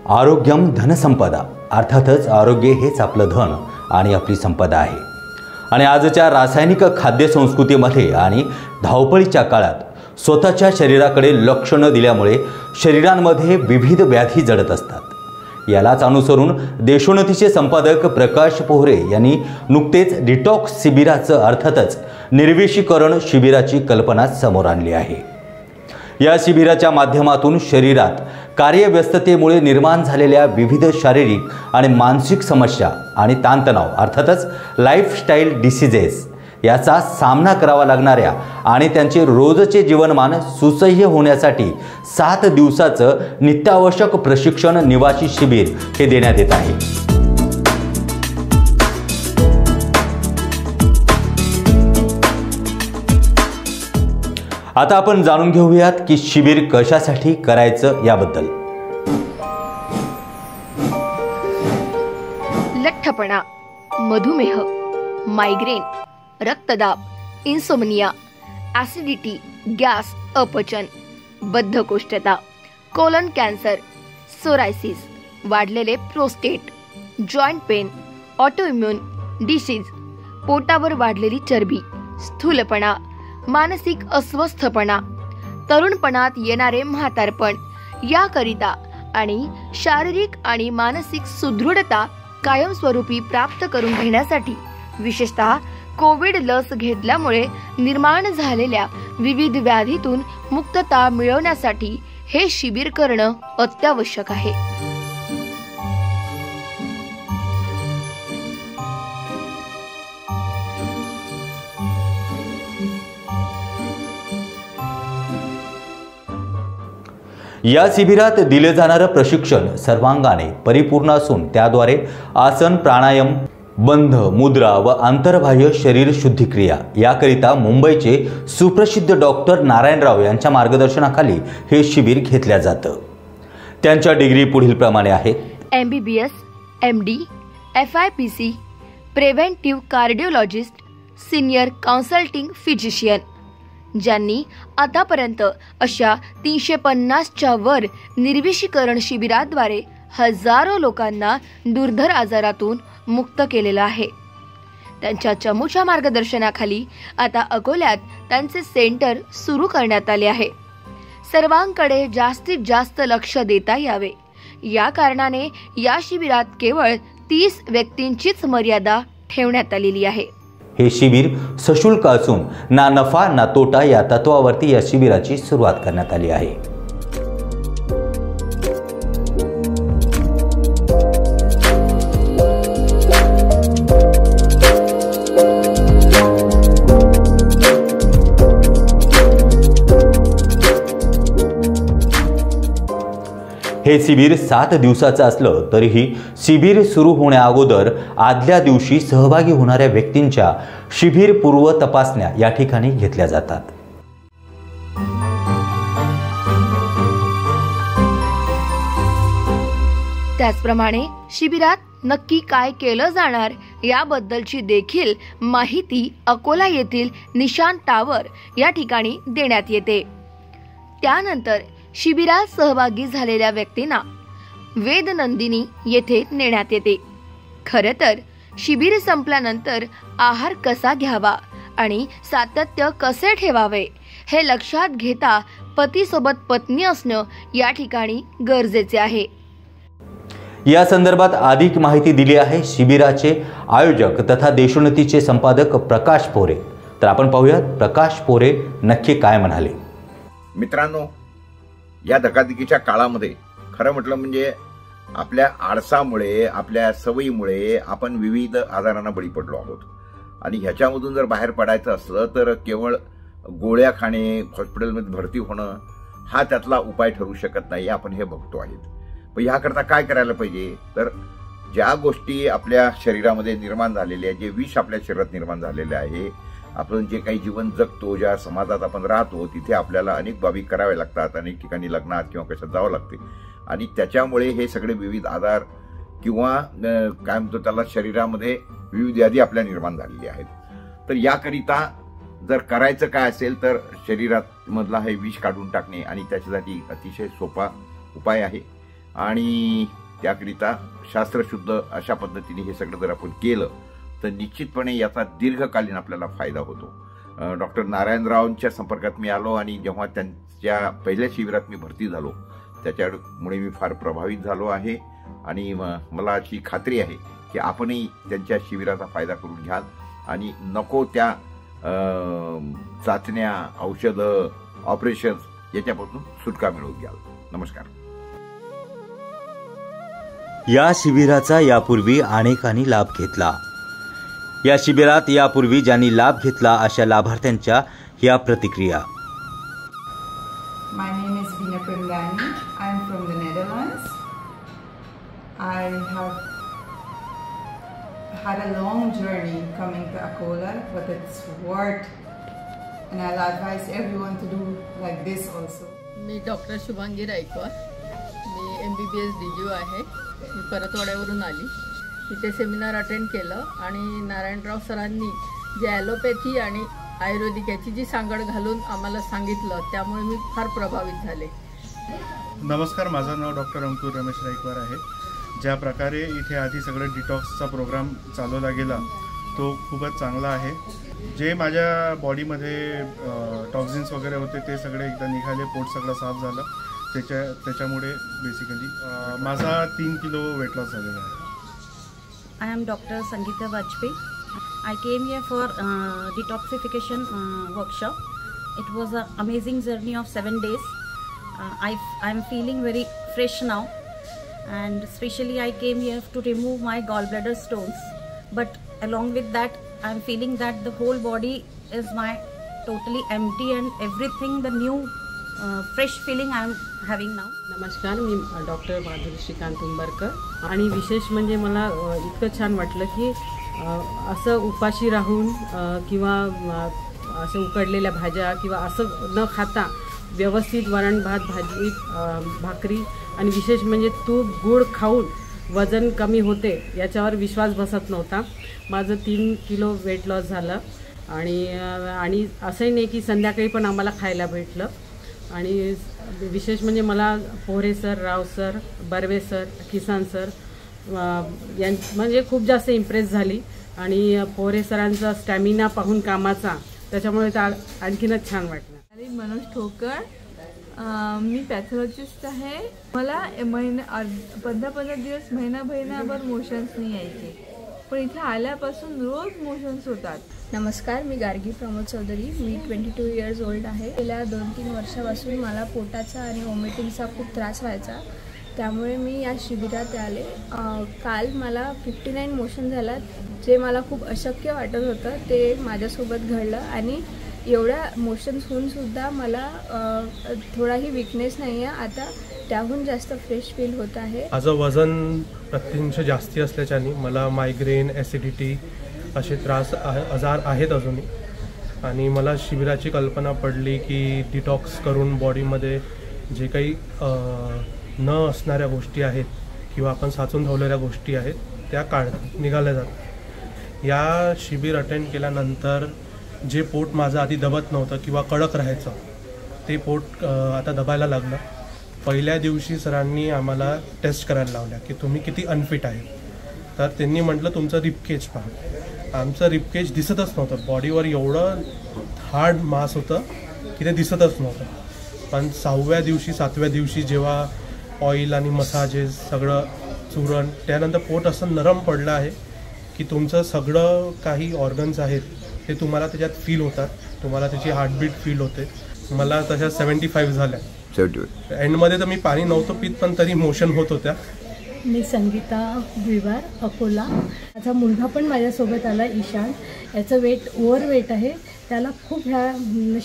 आरोग्यम धनसंपदा, अर्थातच आरोग्य हेच आपलं धन आणि आपली संपदा आहे। आणि आजच्या रासायनिक खाद्य संस्कृतीमध्ये आणि धावपळीच्या काळात स्वतःच्या शरीराकडे लक्ष न दिल्यामुळे शरीरांमध्ये विविध व्याधी जडत असतात। यालाच अनुसरून देशोन्नतीचे संपादक प्रकाश पोहरे यांनी नुकतेच डिटॉक्स शिबिराचं अर्थातच निर्विषीकरण शिबिराची कल्पना समोर आणली आहे। या शिबिराच्या माध्यमातून शरीरात कार्यव्यस्ततेमुळे निर्माण झालेल्या विविध शारीरिक आणि मानसिक समस्या आणि ताणतणाव अर्थातच लाईफस्टाईल डिसीजेस याचा सामना करावा लागणाऱ्या आणि त्यांचे रोजचे जीवनमान सुसह्य होण्यासाठी 7 दिवसाचं नित्यावश्यक प्रशिक्षण निवासी शिबिर हे देण्यात येत आहे। आता आपण जाणून घेऊयात की शिबिर कशासाठी करायचं याबद्दल। लठ्ठपणा, मधुमेह, मायग्रेन, रक्तदाब, इन्सोमनिया, ॲसिडिटी, गॅस, अपचन, बद्धकोष्ठता, कोलन कॅन्सर, सोरायसिस, वाढलेले prostate, joint pain, autoimmune disease, पोटावर वाढलेली चरबी, स्थूलपणा, मानसिक अस्वस्थपणा, तरुणपणात येणारे म्हातारपण याकरिता आणि शारीरिक आणि मानसिक सुदृढता कायमस्वरूपी प्राप्त करून घेण्यासाठी विशेषतः कोविड लस घेतल्यामुळे निर्माण झालेल्या विविध व्याधीतून मुक्तता मिळवण्यासाठी हे शिबिर करणं अत्यावश्यक आहे। या शिबिरात दिले जाणारे प्रशिक्षण सर्वांगाने परिपूर्ण असून त्याद्वारे आसन, प्राणायाम, बंध, मुद्रा व आंतरबाह्य शरीर शुद्धिक्रिया याकरिता मुंबईचे सुप्रसिद्ध डॉक्टर नारायणराव यांच्या मार्गदर्शनाखाली हे शिबिर घेतल्या जातं। त्यांच्या डिग्री पुढील प्रमाणे आहेत: MBBS, MD, FIPC, preventive cardiologist, senior consulting physician, ज्यांनी आतापर्यंत अशा 350च्या वर निर्विषीकरण शिबिराद्वारे हजारो लोकांना दुर्धर आजारातून मुक्त केलेलं आहे। त्यांच्या चमूच्या मार्गदर्शनाखाली आता अकोल्यात त्यांचे सेंटर सुरू करण्यात आले आहे। सर्वांकडे जास्तीत जास्त लक्ष देता यावे या कारणाने या शिबिरात केवळ 30 व्यक्तींचीच मर्यादा ठेवण्यात आलेली आहे। हे शिबिर सशुल्क असून ना नफा ना तोटा या तत्वावरती या शिबिराची सुरुवात करण्यात आली आहे। हे शिबिर 7 दिवसाचं असलं तरीही शिबिर सुरू होण्या अगोदर आदल्या दिवशी सहभागी होणाऱ्या व्यक्तींच्या शिबिर पूर्व तपासण्या या ठिकाणी घेतल्या जातात। त्याचप्रमाणे शिबिरात नक्की काय केलं जाणार याबद्दलची देखील माहिती अकोला येथील निशान टावर या ठिकाणी देण्यात येते। त्यानंतर शिबिरात सहभागी झालेल्या व्यक्तींना वेदनंदिनी येथे नेण्यात येते। खरं तर शिबिर संपल्यानंतर आहार कसा घ्यावा आणि सातत्य कसे ठेवावे हे लक्षात घेता पतीसोबत पत्नी असणं या ठिकाणी गरजेचे आहे। या संदर्भात अधिक माहिती दिली आहे शिबिराचे आयोजक तथा देशोन्नतीचे संपादक प्रकाश पोहरे। तर आपण पाहूयात प्रकाश पोहरे नक्की काय म्हणाले। मित्रांनो, या धकाधकीच्या काळामध्ये खरं म्हटलं म्हणजे आपल्या आळसामुळे, आपल्या सवयीमुळे आपण विविध आजारांना बळी पडलो आहोत आणि ह्याच्यामधून जर बाहेर पडायचं असलं तर केवळ गोळ्या खाणे, हॉस्पिटलमध्ये भरती होणं हा त्यातला उपाय ठरू शकत नाही, आपण हे बघतो आहेत। पण ह्याकरता काय करायला पाहिजे तर ज्या गोष्टी आपल्या शरीरामध्ये निर्माण झालेल्या, जे विष आपल्या शरीरात निर्माण झालेले आहे, आपण जे काही जीवन जगतो, ज्या समाजात आपण राहतो तिथे आपल्याला अनेक बाबी कराव्या लागतात, अनेक ठिकाणी लग्नात किंवा कशात जावं लागते आणि त्याच्यामुळे हे सगळे विविध आजार किंवा काय म्हणतो त्याला शरीरामध्ये विविध व्याधी आपल्या निर्माण झालेली आहेत। तर याकरिता जर करायचं काय असेल तर शरीरात मधला हे विष काढून टाकणे आणि त्याच्यासाठी अतिशय सोपा उपाय आहे आणि त्याकरिता शास्त्रशुद्ध अशा पद्धतीने हे सगळं जर आपण केलं तर निश्चितपणे याचा दीर्घकालीन आपल्याला फायदा होतो. डॉक्टर नारायणरावांच्या संपर्कात मी आलो आणि जेव्हा त्यांच्या पहिल्या शिबिरात मी भरती झालो त्याच्यामुळे मी फार प्रभावित झालो आहे आणि मला अशी खात्री आहे की आपणही त्यांच्या शिबिराचा फायदा करून घ्याल आणि नको त्या चाचण्या, औषधं, ऑपरेशन्स याच्यापासून सुटका मिळवून घ्याल. नमस्कार. या शिबिराचा यापूर्वी अनेकांनी लाभ घेतला. या शिबिरात यापूर्वी ज्यांनी लाभ घेतला अशा लाभार्थ्यांच्या या प्रतिक्रिया. My name is Bina Premlani. I am from the Netherlands. I have had a long journey coming to Akola, but it's worth, and I'll advise everyone to do like this also. Me doctor Shubhangi Raikwar. Me MBBS DGO आहे. मी परतवाड्यावरून आली. इथे seminar attend केलं आणि नारायणराव सरांनी जे allopathy आणि आयुर्वेदिक याची जी सांगड घालून आम्हाला सांगितलं त्यामुळे मी फार प्रभावित झाले. नमस्कार, माझं नाव डॉक्टर अंकुर रमेश रायकवार आहे. ज्या प्रकारे इथे आधी सगळं डिटॉक्सचा प्रोग्राम चालवला गेला तो खूपच चांगला आहे. जे माझ्या बॉडीमध्ये टॉक्झिन्स वगैरे होते ते सगळे एकदा निघाले, पोट सगळं साफ झालं. त्याच्यामुळे बेसिकली माझा 3 किलो वेट लॉस झालेला आहे. I am Dr. Sangeeta Vajpayee. I came here for detoxification workshop. It was an amazing journey of 7 days. I'm feeling very fresh now, and especially I came here to remove my gallbladder stones. But along with that, I'm feeling that the whole body is my totally empty and everything the new fresh feeling I'm having now. नमस्कार, मी doctor Madhuri Shrikant Umbarkar आणि विशेष म्हणजे मला इतकं छान वाटलं की असं उपाशी राहून किंवा असं उकडलेल्या भाज्या किंवा असं न खाता व्यवस्थित वरण भात, भाजी, भाकरी आणि विशेष म्हणजे तूप गूळ खाऊन वजन कमी होते याच्यावर विश्वास बसत नव्हता. माझं 3 किलो वेट लॉस झालं आणि असंही नाही की संध्याकाळी पण आम्हाला खायला भेटलं. आणि विशेष म्हणजे मला पोहरे सर, राव सर, बर्वे सर, किसान सर म्हणजे खूप जास्त इम्प्रेस झाली आणि पोहरे सरांचा स्टॅमिना पाहून कामाचा त्याच्यामुळे तर आणखीनच छान वाटलं. आणि मनोज ठोकर, मी पॅथॉलॉजिस्ट आहे. मला 15 दिवस महिनाभर मोशन्स नाही यायचे, पण इथे आल्यापासून रोज मोशन्स होतात. नमस्कार, मी गार्गी प्रमोद चौधरी. मी 22 इयर्स ओल्ड आहे. गेल्या 2-3 वर्षापासून मला पोटाचा आणि वॉमिटिंगचा खूप त्रास व्हायचा, त्यामुळे मी या शिबिरात आले. काल मला 59 मोशन झालं, जे मला खूप अशक्य वाटत होतं ते माझ्यासोबत घडलं आणि एवढ्या मोशन्स होऊनसुद्धा मला थोडाही विकनेस नाही आहे. आता त्याहून जास्त फ्रेश फील होत आहे. माझं वजन प्रत्यंश जास्ती असल्याच्याने मला मायग्रेन, ॲसिडिटी असे आजार आहेत अजूनही. आणि मला शिबिराची कल्पना पडली की डिटॉक्स करून बॉडीमध्ये जे काही न असणाऱ्या गोष्टी आहेत किंवा आपण साचून ठेवलेल्या गोष्टी आहेत त्या निघाल्या जातात. या शिबिर अटेंड केल्यानंतर जे पोट माझं आधी दबत नव्हतं किंवा कडक राहायचं ते पोट आता दबायला लागलं. पहिल्या दिवशी सरांनी आम्हाला टेस्ट करायला लावल्या की तुम्ही किती अनफिट आहे. तर त्यांनी म्हटलं तुमचं रिपकेज पहा. आमचं रिपकेज दिसतच नव्हतं, बॉडीवर एवढं हार्ड मास होतं की ते दिसतच नव्हतं. पण 6व्या दिवशी 7व्या दिवशी जेव्हा ऑइल आणि मसाजेस सगळं चूरण त्यानंतर पोट असं नरम पडलं आहे की तुमचं सगळं काही ऑर्गन्स आहेत ते तुम्हाला त्याच्यात फील होतात, तुम्हाला त्याची हार्टबीट फील होते. मला तशा 75 झाल्या. एंडमध्ये तर मी पाणी नव्हतं पित पण तरी मोशन होत होत्या. मी संगीता भुईवार, अकोला. माझा मुलगा पण माझ्यासोबत आला, ईशान. याचं ओव्हरवेट आहे. त्याला खूप ह्या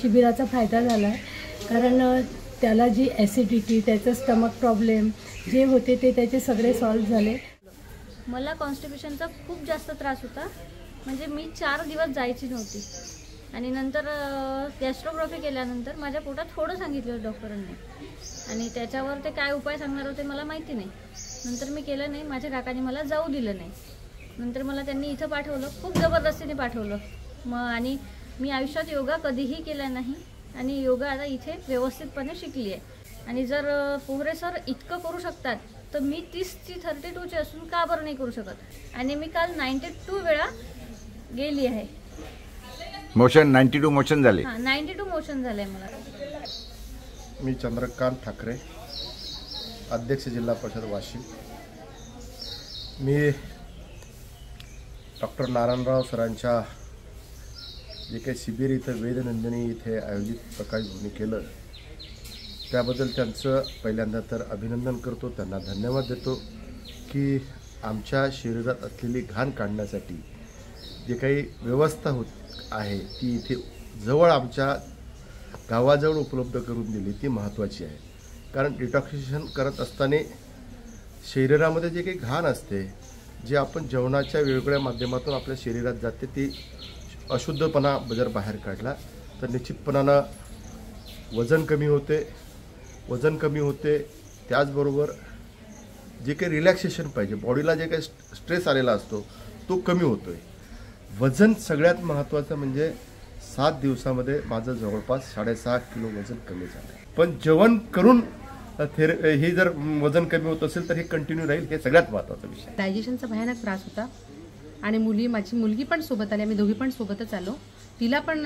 शिबिराचा फायदा झाला आहे, कारण त्याला जी ॲसिडिटी, त्याचं स्टमक प्रॉब्लेम जे होते ते त्याचे सगळे सॉल्व्ह झाले. मला कॉन्स्टिपेशनचा खूप जास्त त्रास होता, म्हणजे मी 4 दिवस जायची नव्हती. आणि नंतर गॅस्ट्रोग्राफी केल्यानंतर माझ्या पोटात थोडं सांगितलं डॉक्टरांनी आणि त्याच्यावर ते काय उपाय सांगणार होते मला माहिती नाही. नंतर मी केलं नाही, माझ्या काकाने मला जाऊ दिलं नाही. नंतर मला त्यांनी इथं पाठवलं, खूप जबरदस्तीने पाठवलं. आणि मी आयुष्यात योगा कधीही केला नाही आणि योगा आता इथे व्यवस्थितपणे शिकली आहे. आणि जर पोहरे सर इतकं करू शकतात तर मी 30 ची 32 असून का बरं नाही करू शकत? आणि मी काल 92 वेळा गेली आहे. मोशन 92 मोशन झाले. 92 मोशन झालंय मला. मी चंद्रकांत ठाकरे, अध्यक्ष जिल्हा परिषद वाशिम. मी डॉक्टर नारायणराव सरांच्या जे काही शिबिर इथं वेदनंदिनी इथे आयोजित प्रकाशभूमी केलं त्याबद्दल त्यांचं पहिल्यांदा तर अभिनंदन करतो, त्यांना धन्यवाद देतो की आमच्या शरीरात असलेली घाण काढण्यासाठी जे काही व्यवस्था होत आहे ती इथे जवळ आमच्या गावाजवळ उपलब्ध करून दिली ती महत्त्वाची आहे. कारण डिटॉक्सिफिकेशन करत असताना शरीरामध्ये जे काही घाण असते जे आपण जेवणाच्या वेगवेगळ्या माध्यमातून आपल्या शरीरात जाते ती अशुद्धपणा जर बाहेर काढला तर निश्चितपणानं वजन कमी होते. त्याचबरोबर जे काही रिलॅक्सेशन पाहिजे बॉडीला जे काही स्ट्रेस आलेला असतो तो कमी होतोय. वजन सगळ्यात महत्त्वाचं म्हणजे 7 दिवसामध्ये माझं जवळपास 6.5 किलो वजन कमी झालं. पण जेवण करून हे जर वजन कमी होत असेल तर हे कंटिन्यू राहील, हे सगळ्यात महत्त्वाचा विषय. डायजेशनचा भयानक त्रास होता आणि माझी मुलगी पण सोबत आली, आम्ही दोघी पण सोबतच आलो. तिला पण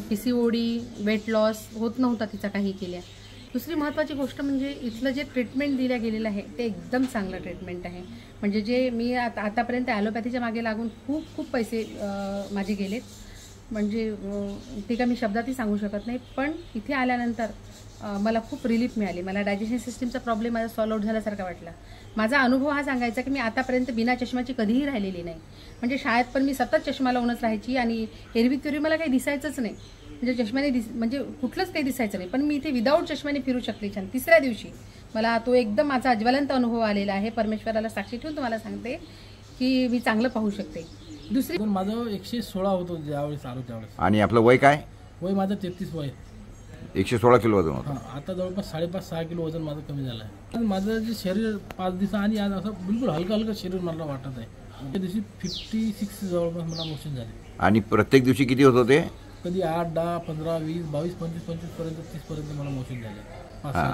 PCOD वेट लॉस होत नव्हता तिचा काही केल्या. दुसरी महत्त्वाची गोष्ट म्हणजे इथलं जे ट्रीटमेंट दिल्या गेलेलं आहे ते एकदम चांगलं ट्रीटमेंट आहे. म्हणजे जे मी आतापर्यंत ॲलोपॅथीच्या मागे लागून खूप पैसे माझे गेलेत, म्हणजे ते का मी शब्दातही सांगू शकत नाही. पण इथे आल्यानंतर मला खूप रिलीफ मिळाली. मला डायजेशन सिस्टीमचा प्रॉब्लेम माझा सॉल्व आउट झाल्यासारखा वाटला. माझा अनुभव हा सांगायचा की मी आतापर्यंत बिना चष्म्याची कधीही राहिलेली नाही. म्हणजे शाळेत पण मी सतत चष्मा लावूनच राहायची आणि एरवी मला काही दिसायचंच नाही. म्हणजे चष्म्याने म्हणजे कुठलंच काही दिसायचं नाही. पण मी इथे विदाऊट चष्म्याने फिरू शकले छान. 3ऱ्या दिवशी मला तो एकदम माझा ज्वलंत अनुभव आलेला आहे. परमेश्वराला साक्षी ठेवून तुम्हाला सांगते की मी चांगलं पाहू शकते. दुसरी माझं 116 होतो ज्यावेळेस आलो त्यावेळेस. आणि आपलं वय काय? वय माझं 33 वय. 116 किलो वजन होतं. आता जवळपास 5.5-6 किलो वजन माझं कमी झालं आहे. माझं जे शरीर 5 दिवस आणि आज असं बिलकुल हलकं शरीर मला वाटत आहे. त्या दिवशी 56 जवळपास मला मोशन झाले. आणि प्रत्येक दिवशी किती होत होते? कधी 8, 10, 15, 20, 22, 25 पर्यंत 30 पर्यंत मला मोशन झाले.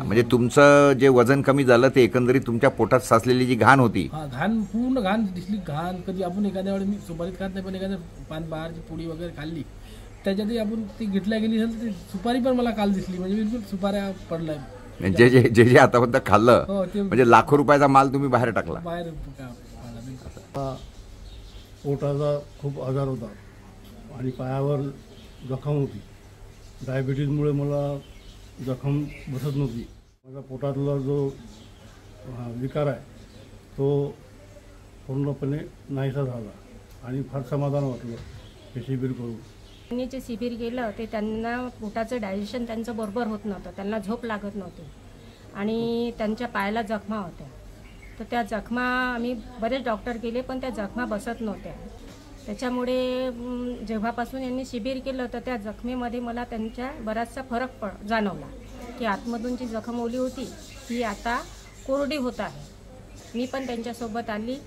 म्हणजे तुमचं जे वजन कमी झालं ते एकंदरीत तुमच्या पोटात साचलेली जी घाण होती, घाण पूर्ण घाण दिसली. घाण कधी आपण एखाद्या वेळी मी सुपारीत खात नाही पण एखाद्या पान बहारची पोळी वगैरे खाल्ली त्याच्यातही आपण ती घेतल्या गेली असेल ती सुपारी पण मला काल दिसली. म्हणजे बिलकुल सुपाऱ्या पडलाय. जे आतापर्यंत खाल्लं म्हणजे लाखो रुपयाचा माल तुम्ही बाहेर टाकला. बाहेर पोटाचा खूप आजार होता आणि पायावर जखम होती. डायबिटीजमुळे मला जखम बसत नव्हती. माझ्या पोटातला जो विकार आहे तो पूर्णपणे नाहीसा झाला आणि फार समाधान वाटलं हे शिबिर करून. त्यांनी जे शिबिर केलं ते त्यांना पोटाचं डायजेशन त्यांचं बरोबर होत नव्हतं, त्यांना झोप लागत नव्हती आणि त्यांच्या पायाला जखमा होत्या. तर त्या जखमा आम्ही बरेच डॉक्टर केले पण त्या जखमा बसत नव्हत्या. त्याच्यामुळे जेव्हापासून यांनी शिबिर केलं तर त्या जखमेमध्ये मला त्यांच्या बराचसा फरक जाणवला की आतमधून जी जखम ओली होती ती आता कोरडी होत आहे. मी पण त्यांच्यासोबत आली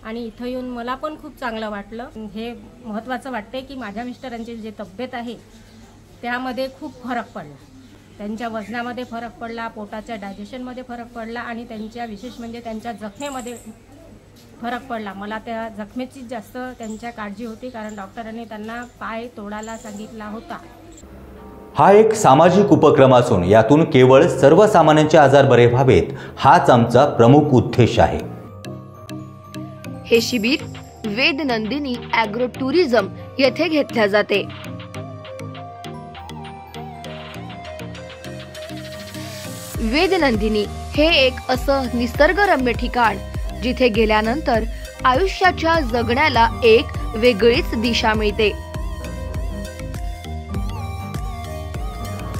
आणि इथं येऊन मला पण खूप चांगलं वाटलं. हे महत्त्वाचं वाटते की माझ्या मिस्टरांची जी तब्येत आहे त्यामध्ये खूप फरक पडला. त्यांच्या वजनामध्ये फरक पडला, पोटाच्या डायजेशनमध्ये फरक पडला आणि त्यांच्या विशेष म्हणजे त्यांच्या जखमेमध्ये फरक पडला. मला त्या जखमेची जास्त त्यांच्या काळजी होती कारण डॉक्टरांनी त्यांना पाय तोडायला सांगितला होता. हा एक सामाजिक उपक्रम असून यातून केवळ सर्वसामान्यांचे आजार बरे व्हावेत हाच आमचा प्रमुख उद्देश आहे. हे शिबिर वेदनंदिनी ॲग्रो टुरिझम येथे घेतले जाते. वेदनंदिनी हे एक असं निसर्गरम्य ठिकाण जिथे गेल्यानंतर आयुष्याच्या जगण्याला एक वेगळीच दिशा मिळते.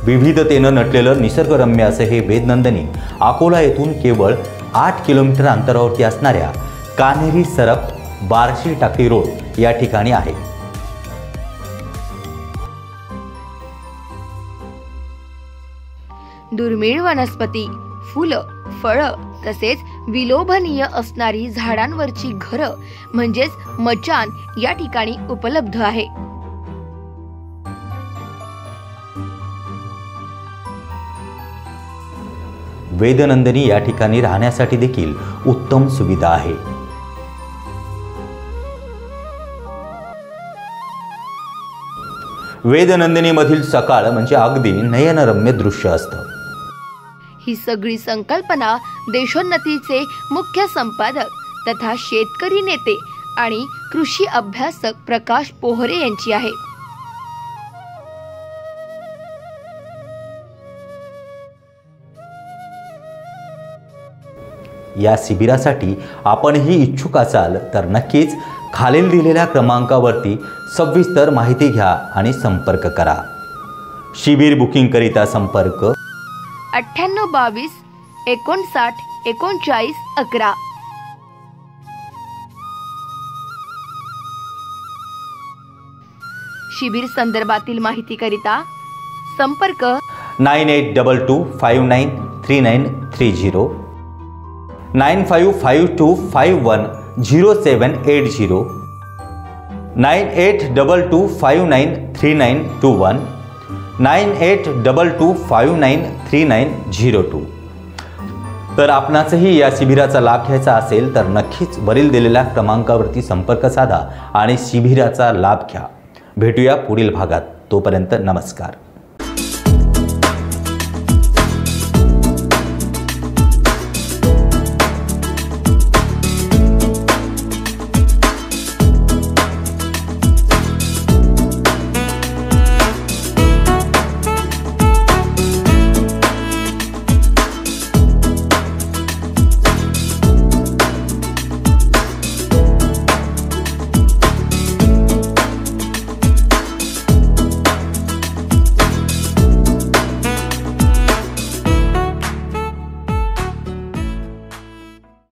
विविधतेनं नटलेलं निसर्गरम्य असे हे वेदनंदिनी अकोला येथून केवळ 8 किलोमीटर अंतरावरती असणाऱ्या कान्हेरी सरप बार्शी टाकळी रोड या ठिकाणी आहे. दुर्मिळ वनस्पती, फुलं, फळं तसेच विलोभनीय असणारी झाडांवरची घरं म्हणजेच मचान या ठिकाणी उपलब्ध आहे. वेदनंदिनी या ठिकाणी राहण्यासाठी देखील उत्तम सुविधा आहे. वेदनंदिनीमधील सकाळ म्हणजे अगदी नयनरम्य दृश्य असतं. ही सगळी संकल्पना देशोन्नतीचे मुख्य संपादक तथा शेतकरी नेते आणि कृषी अभ्यासक प्रकाश पोहरे यांची आहे. या शिबिरासाठी आपणही इच्छुक असाल तर नक्कीच खालील दिलेल्या क्रमांकावरती सविस्तर माहिती घ्या आणि संपर्क करा. शिबिर बुकिंग करिता संपर्क 9822 59 39 11. शिबिर संदर्भातील माहिती करिता संपर्क 9822593930 9552510780 9822593921 9822593902. तर आपणासही या शिबिराचा लाभ घ्यायचा असेल तर नक्कीच वरील दिलेल्या क्रमांकावरती संपर्क साधा आणि शिबिराचा लाभ घ्या. भेटूया पुढील भागात. तोपर्यंत नमस्कार.